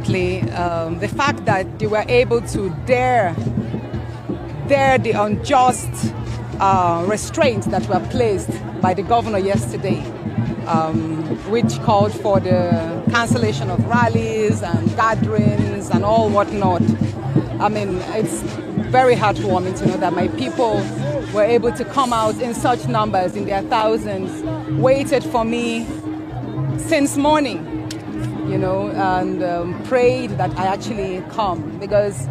The fact that they were able to dare the unjust restraints that were placed by the governor yesterday, which called for the cancellation of rallies and gatherings and all whatnot. I mean, it's very heartwarming to know that my people were able to come out in such numbers, in their thousands, waited for me since morning, you know, and prayed that I actually come, because,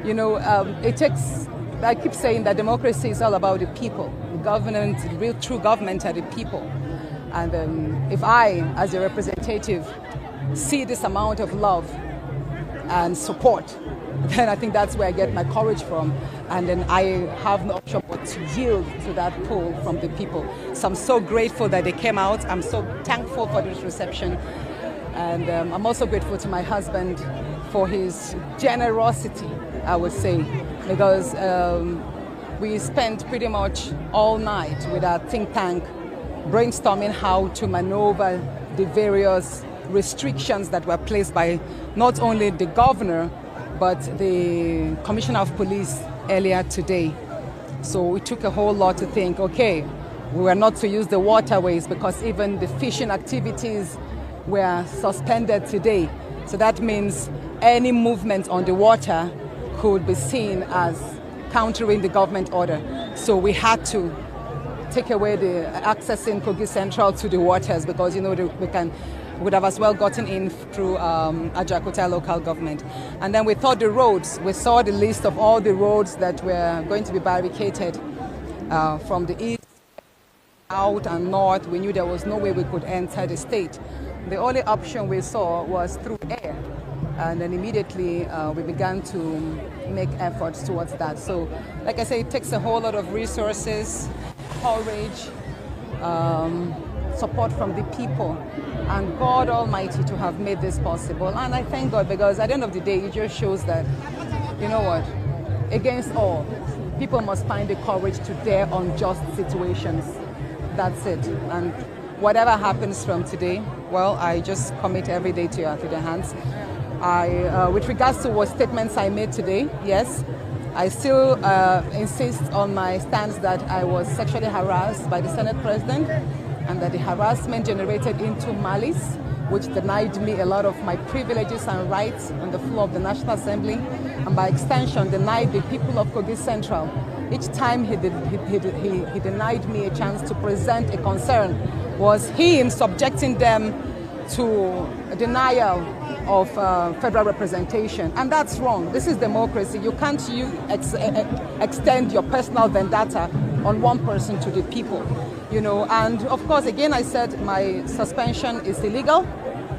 you know, it takes, I keep saying that democracy is all about the people. Government, real true government are the people. And if I, as a representative, see this amount of love and support, then I think that's where I get my courage from. And then I have no option but to yield to that pull from the people. So I'm so grateful that they came out. I'm so thankful for this reception. And I'm also grateful to my husband for his generosity, I would say, because we spent pretty much all night with our think tank brainstorming how to maneuver the various restrictions that were placed by not only the governor, but the Commissioner of Police earlier today. So it took a whole lot to think, okay, we were not to use the waterways because even the fishing activities were suspended today. So that means any movement on the water could be seen as countering the government order. So we had to take away the access in Kogi Central to the waters because, you know, we would have as well gotten in through Ajakuta local government. And then we thought the roads, we saw the list of all the roads that were going to be barricaded from the east, out and north. We knew there was no way we could enter the state. The only option we saw was through air. And then immediately we began to make efforts towards that. So, like I say, it takes a whole lot of resources, courage, support from the people, and God Almighty to have made this possible. And I thank God, because at the end of the day, it just shows that, you know what, against all, people must find the courage to dare unjust situations. That's it. And whatever happens from today, well, I just commit every day to your hands. With regards to what statements I made today, yes, I still insist on my stance that I was sexually harassed by the Senate President, and that the harassment generated into malice, which denied me a lot of my privileges and rights on the floor of the National Assembly, and by extension denied the people of Kogi Central. Each time he denied me a chance to present a concern was him subjecting them to a denial of federal representation. And that's wrong. This is democracy. You can't extend your personal vendetta on one person to the people. You know, and of course, again, I said my suspension is illegal.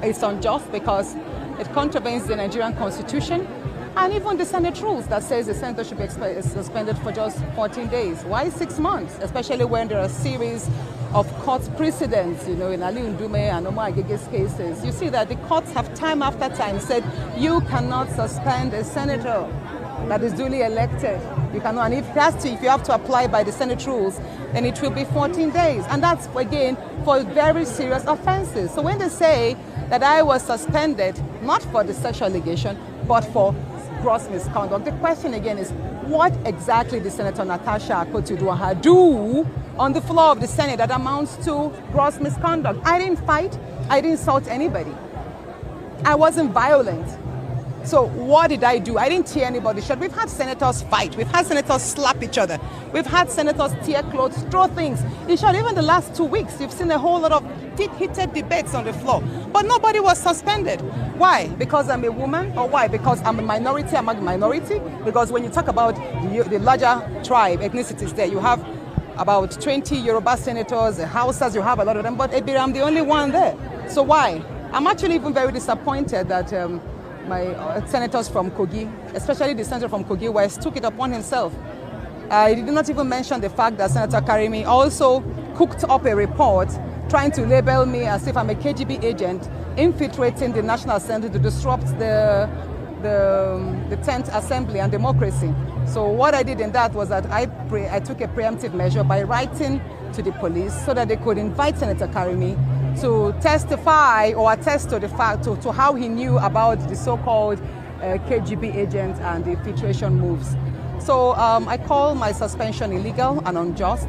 It's unjust because it contravenes the Nigerian Constitution and even the Senate rules that says the senator should be suspended for just 14 days. Why 6 months? Especially when there are a series of court precedents, you know, in Ali Ndume and Omar Agege's cases. You see that the courts have time after time said you cannot suspend a senator that is duly elected. You cannot, and if you have to apply by the Senate rules, then it will be 14 days. And that's, again, for very serious offenses. So when they say that I was suspended, not for the sexual allegation, but for gross misconduct, the question again is, what exactly did Senator Natasha Akpoti do on the floor of the Senate that amounts to gross misconduct? I didn't fight. I didn't insult anybody. I wasn't violent. So what did I do? I didn't tear anybody's shirt. We've had senators fight. We've had senators slap each other. We've had senators tear clothes, throw things. In short, even the last 2 weeks, you've seen a whole lot of heated debates on the floor. But nobody was suspended. Why? Because I'm a woman? Or why? Because I'm a minority among the minority? Because when you talk about the larger tribe, ethnicities there, you have about 20 Yoruba senators, the Hausas, you have a lot of them, but I'm the only one there. So why? I'm actually even very disappointed that my senators from Kogi, especially the senator from Kogi West, took it upon himself. He did not even mention the fact that Senator Karimi also cooked up a report trying to label me as if I'm a KGB agent infiltrating the National Assembly to disrupt the 10th Assembly and democracy. So what I did in that was that I took a preemptive measure by writing to the police so that they could invite Senator Karimi to testify or attest to the fact to how he knew about the so-called KGB agents and the infiltration moves. So I call my suspension illegal and unjust,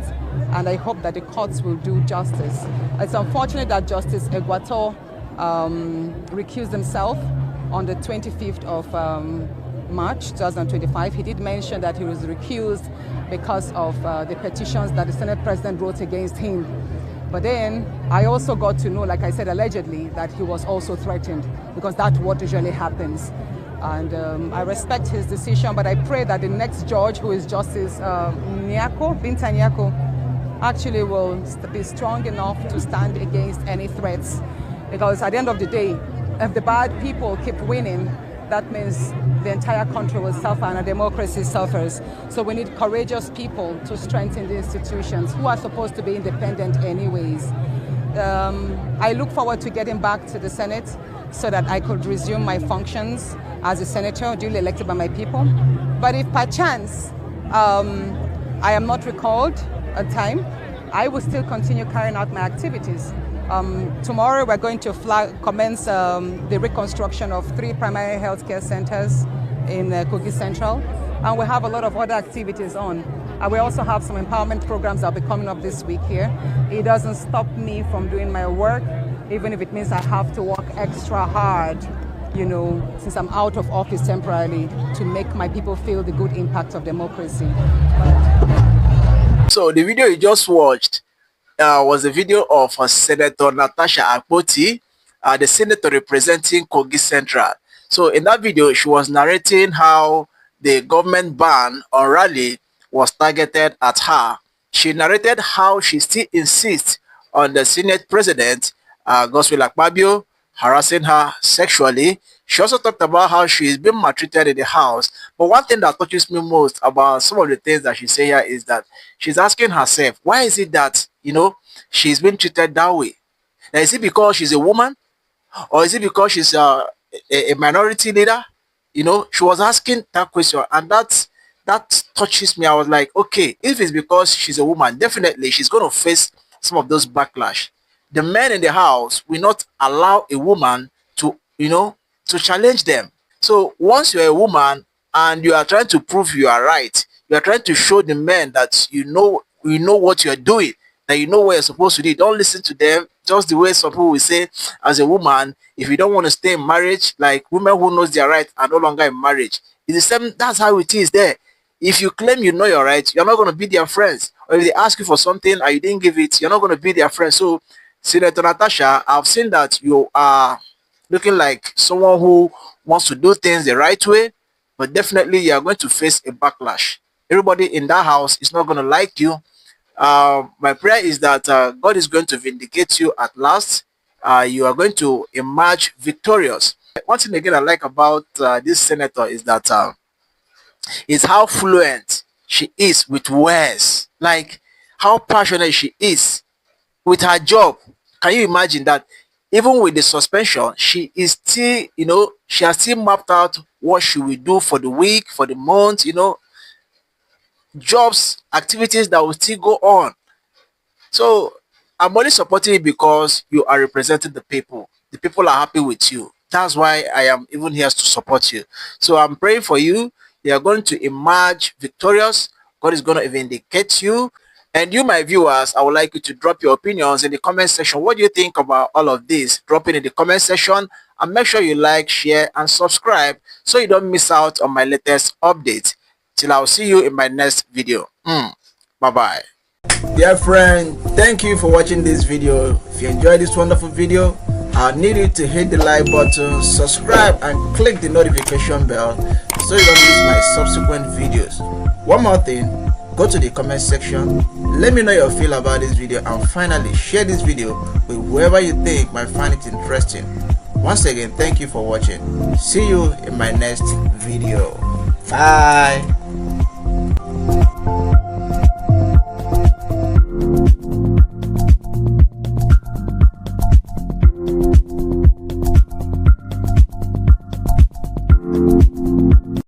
and I hope that the courts will do justice. It's unfortunate that Justice Egwato recused himself on the 25th of March 2025. He did mention that he was recused because of the petitions that the Senate President wrote against him. But then I also got to know, like I said, allegedly, that he was also threatened, because that's what usually happens. And I respect his decision, but I pray that the next judge, who is Justice Binta Nyako, actually will be strong enough to stand against any threats. Because at the end of the day, if the bad people keep winning, that means the entire country will suffer and our democracy suffers. So we need courageous people to strengthen the institutions who are supposed to be independent anyways. I look forward to getting back to the Senate so that I could resume my functions as a senator duly elected by my people. But if perchance I am not recalled at time, I will still continue carrying out my activities. Tomorrow we're going to commence the reconstruction of 3 primary health care centers in Kogi Central, and we have a lot of other activities on. And we also have some empowerment programs that will be coming up this week here. It doesn't stop me from doing my work, even if it means I have to work extra hard, you know, since I'm out of office temporarily, to make my people feel the good impact of democracy. So the video you just watched was a video of Senator Natasha Akpoti, the senator representing Kogi Central. So in that video, she was narrating how the government ban on rally was targeted at her. She narrated how she still insists on the Senate President, Godswill Akpabio, harassing her sexually. She also talked about how she is being maltreated in the house. But one thing that touches me most about some of the things that she said here is that she's asking herself, why is it that, you know, she's been treated that way? Now, is it because she's a woman? Or is it because she's a minority leader? You know, she was asking that question, and that touches me. I was like, okay, if it's because she's a woman, definitely she's going to face some of those backlash. The men in the house will not allow a woman to, you know, to challenge them. So once you're a woman and you are trying to prove you are right, you are trying to show the men that you know what you're doing, that you know what you're supposed to do. Don't listen to them. Just the way some people will say, as a woman, if you don't want to stay in marriage, like women who knows their right are no longer in marriage. It's the same. That's how it is there. If you claim you know your right, you're not going to be their friends. Or if they ask you for something and you didn't give it, you're not going to be their friend. So, Senator Natasha, I've seen that you are looking like someone who wants to do things the right way, but definitely you are going to face a backlash. Everybody in that house is not going to like you. My prayer is that God is going to vindicate you at last. You are going to emerge victorious. One thing again I like about this senator is that is how fluent she is with words, like how passionate she is with her job. Can you imagine that? Even with the suspension, she is still, you know, she has still mapped out what she will do for the week, for the month, you know, jobs, activities that will still go on. So I'm only supporting you because you are representing the people. The people are happy with you. That's why I am even here to support you. So I'm praying for you. You are going to emerge victorious. God is going to vindicate you. And you, my viewers, I would like you to drop your opinions in the comment section. What do you think about all of this? Drop it in the comment section, and make sure you like, share, and subscribe so you don't miss out on my latest updates. Till I'll see you in my next video. Bye-bye. Dear friend, thank you for watching this video. If you enjoyed this wonderful video, I need you to hit the like button, subscribe, and click the notification bell so you don't miss my subsequent videos. One more thing, go to the comment section, let me know your feel about this video, and finally share this video with whoever you think might find it interesting. Once again, thank you for watching. See you in my next video. Bye.